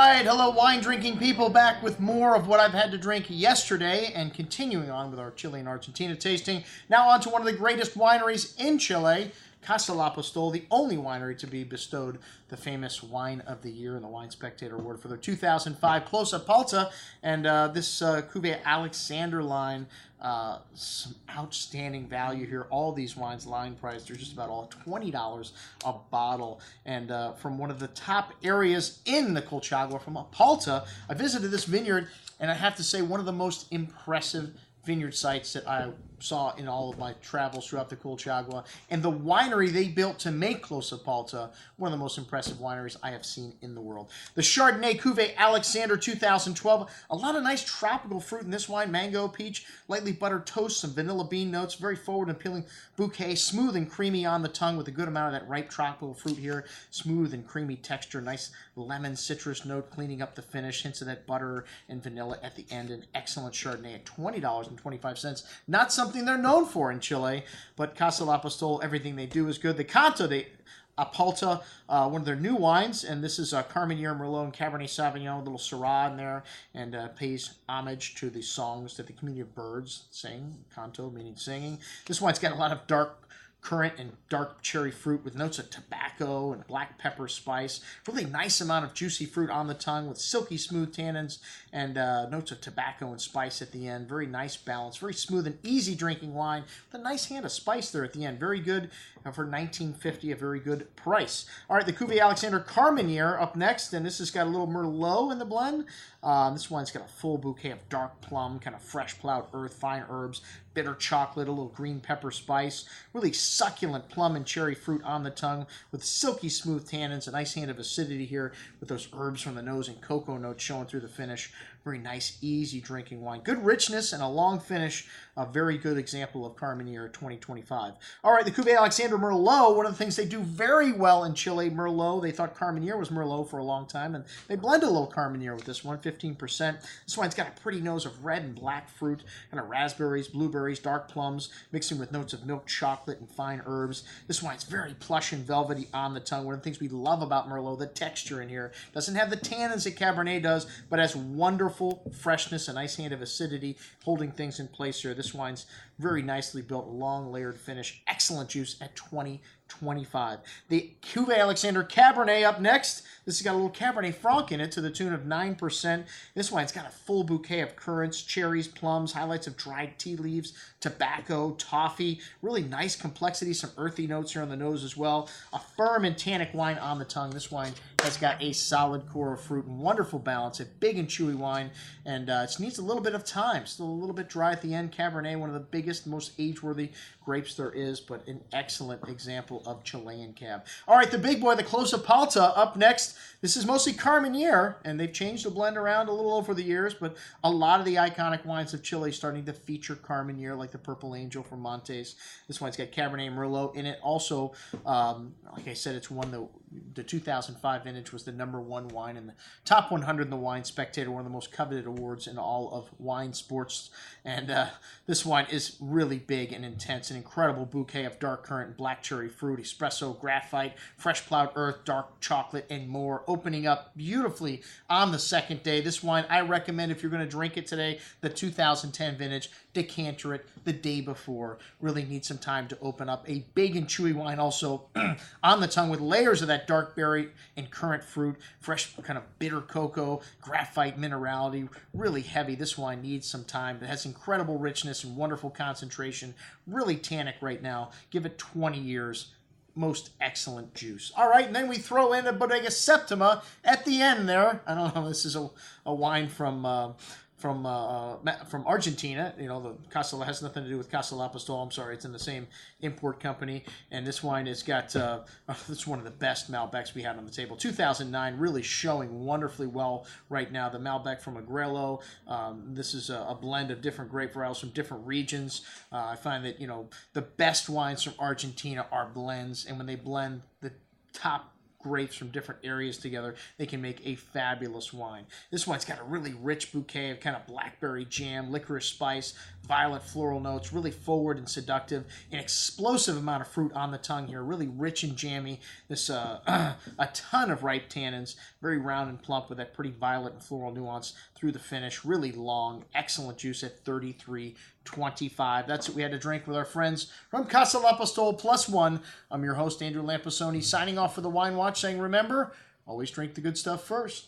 right, hello wine drinking people, back with more of what I've had to drink yesterday and continuing on with our Chile and Argentina tasting. Now on to one of the greatest wineries in Chile, Casa Lapostolle, the only winery to be bestowed the famous Wine of the Year and the Wine Spectator Award for their 2005 Close-Up Palta. And this Cuvée Alexander line, some outstanding value here. All these wines line priced, they're just about all $20 a bottle. And from one of the top areas in the Colchagua, from a Palta, I visited this vineyard, and I have to say one of the most impressive vineyard sites that I saw in all of my travels throughout the Colchagua. And the winery they built to make Close-Up Palta, one of the most impressive wineries I have seen in the world. The Chardonnay Cuvée Alexander 2012. A lot of nice tropical fruit in this wine. Mango, peach, lightly buttered toast, some vanilla bean notes. Very forward and appealing bouquet. Smooth and creamy on the tongue with a good amount of that ripe tropical fruit here. Smooth and creamy texture. Nice lemon citrus note cleaning up the finish. Hints of that butter and vanilla at the end. An excellent Chardonnay at $20.25. Not something they're known for in Chile, but Casa Lapostolle, everything they do is good. The Canto de Palta, one of their new wines, and this is Carmenere, Merlot, and Cabernet Sauvignon, a little Syrah in there, and pays homage to the songs that the community of birds sing. Canto meaning singing. This wine's got a lot of dark currant and dark cherry fruit with notes of tobacco and black pepper spice. Really nice amount of juicy fruit on the tongue with silky smooth tannins and notes of tobacco and spice at the end. Very nice balance. Very smooth and easy drinking wine with a nice hand of spice there at the end. Very good for $19.50, a very good price. All right, the Cuvée Alexander Carmenere up next, and this has got a little Merlot in the blend. This wine's got a full bouquet of dark plum, kind of fresh plowed earth, fine herbs, bitter chocolate, a little green pepper spice, really succulent plum and cherry fruit on the tongue with silky smooth tannins, a nice hand of acidity here with those herbs from the nose and cocoa notes showing through the finish. Very nice, easy drinking wine. Good richness and a long finish. A very good example of Carmenere 2025. All right, the Cuvée Alexander Merlot, one of the things they do very well in Chile, Merlot. They thought Carmenere was Merlot for a long time, and they blend a little Carmenere with this one, 15%. This wine's got a pretty nose of red and black fruit, kind of raspberries, blueberries, dark plums, mixing with notes of milk chocolate and fine herbs. This wine's very plush and velvety on the tongue. One of the things we love about Merlot, the texture in here. Doesn't have the tannins that Cabernet does, but has wonderful freshness, a nice hand of acidity, holding things in place here. This wine's very nicely built, long layered finish, excellent juice at $20.25. The Cuvée Alexander Cabernet up next. This has got a little Cabernet Franc in it to the tune of 9%. This wine's got a full bouquet of currants, cherries, plums, highlights of dried tea leaves, tobacco, toffee. Really nice complexity, some earthy notes here on the nose as well. A firm and tannic wine on the tongue. This wine has got a solid core of fruit and wonderful balance. A big and chewy wine, and it needs a little bit of time. Still a little bit dry at the end. Cabernet, one of the biggest, most age-worthy grapes there is, but an excellent example of Chilean cab. All right, the big boy, the Close-Up Palta, up next. This is mostly Carmenere, and they've changed the blend around a little over the years, but a lot of the iconic wines of Chile starting to feature Carmenere, like the Purple Angel from Montes. This wine's got Cabernet and Merlot in it. Also, like I said, it's one the 2005 vintage was the #1 wine in the top 100 in the Wine Spectator, one of the most coveted awards in all of wine sports. And this wine is really big and intense. An incredible bouquet of dark currant and black cherry fruit, espresso, graphite, fresh plowed earth, dark chocolate, and more. Opening up beautifully on the second day. This wine, I recommend if you're going to drink it today, the 2010 vintage, decanter it the day before. Really need some time to open up. A big and chewy wine also on the tongue with layers of that dark berry and currant fruit, fresh kind of bitter cocoa, graphite minerality, really heavy. This wine needs some time. It has incredible richness and wonderful concentration. Really tannic right now. Give it 20 years. Most excellent juice. All right, and then we throw in a Bodegas Septima at the end there. I don't know, this is a wine from Argentina. You know, the Casa has nothing to do with Casa Lapostolle. I'm sorry, it's in the same import company. And this wine has got, it's one of the best Malbecs we had on the table. 2009, really showing wonderfully well right now. The Malbec from Agrello. This is a blend of different grape varietals from different regions. I find that, you know, the best wines from Argentina are blends. And when they blend the top grapes from different areas together, they can make a fabulous wine. This wine's got a really rich bouquet of kind of blackberry jam, licorice spice, violet floral notes, really forward and seductive. An explosive amount of fruit on the tongue here, really rich and jammy. This a ton of ripe tannins, very round and plump with that pretty violet and floral nuance through the finish. Really long, excellent juice at 33.25. That's what we had to drink with our friends from Casa Lapostolle +1. I'm your host, Andrew Lamposoni, signing off for the Wine Watch, saying remember, always drink the good stuff first.